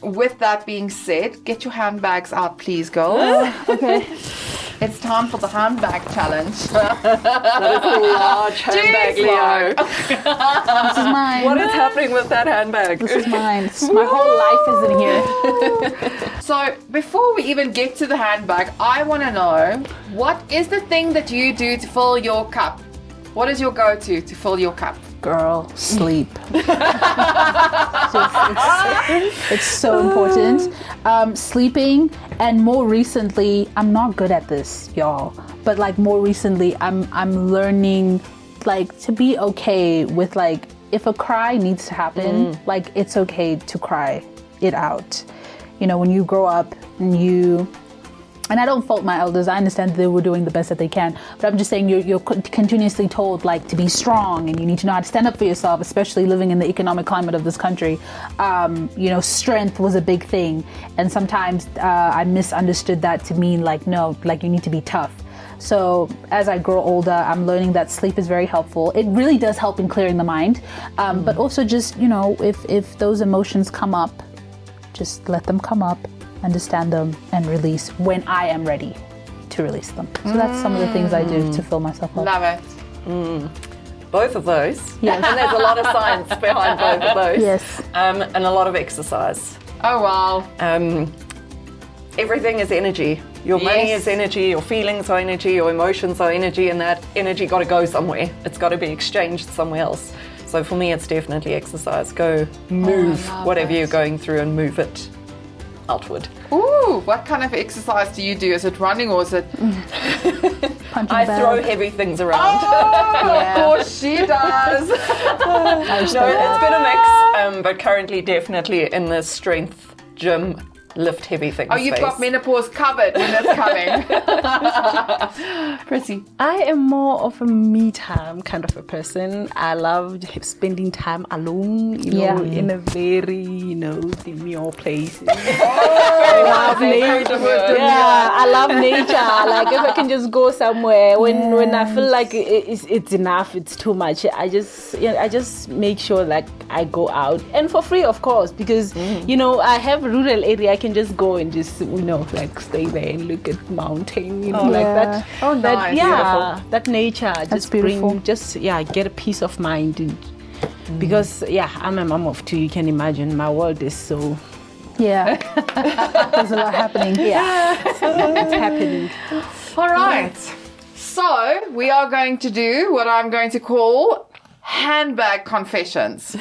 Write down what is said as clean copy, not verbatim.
with that being said, get your handbags out, please, girls. Okay. It's time for the handbag challenge. That is a large handbag, Leo. This is mine. What is happening with that handbag? This is mine. My whole life is in here. So before we even get to the handbag, I want to know, what is the thing that you do to fill your cup? What is your go-to to fill your cup? Girl, sleep. It's so important. Sleeping, and more recently, I'm not good at this, y'all. But like more recently, I'm learning like to be okay with like if a cry needs to happen, like it's okay to cry it out. You know, when you grow up and I don't fault my elders. I understand they were doing the best that they can. But I'm just saying you're continuously told like to be strong and you need to know how to stand up for yourself, especially living in the economic climate of this country. You know, strength was a big thing. And sometimes I misunderstood that to mean like, no, like you need to be tough. So as I grow older, I'm learning that sleep is very helpful. It really does help in clearing the mind. But also just, you know, if those emotions come up, just let them come up. Understand them and release when I am ready to release them. So that's some of the things I do to fill myself up. Love it. Both of those. Yes. And there's a lot of science behind both of those. Yes. And a lot of exercise. Oh, wow. Everything is energy. Your money is energy, your feelings are energy, your emotions are energy, and that energy got to go somewhere. It's got to be exchanged somewhere else. So for me, it's definitely exercise. Go move whatever you're going through and move it outward. Ooh, what kind of exercise do you do? Is it running or is it... I throw heavy things around. Of course she does. No, it's been a mix, but currently definitely in the strength gym, lift heavy things. Oh, you've got menopause covered when it's coming. Pretty. I am more of a me time kind of a person. I love spending time alone, you know, in a very, you know, demure place. I love nature. Yeah, I love nature. Like if I can just go somewhere when I feel like it's enough, it's too much. I just make sure like I go out, and for free, of course, because you know I have a rural area. I can just go and just, you know, like stay there and look at mountain, you know, like that. Oh, nice. That, yeah, beautiful. That nature just beautiful. get a peace of mind. And, because, I'm a mom of two, you can imagine. My world is so... Yeah, there's a lot happening. Yeah, it's happening. All right. So we are going to do what I'm going to call handbag confessions.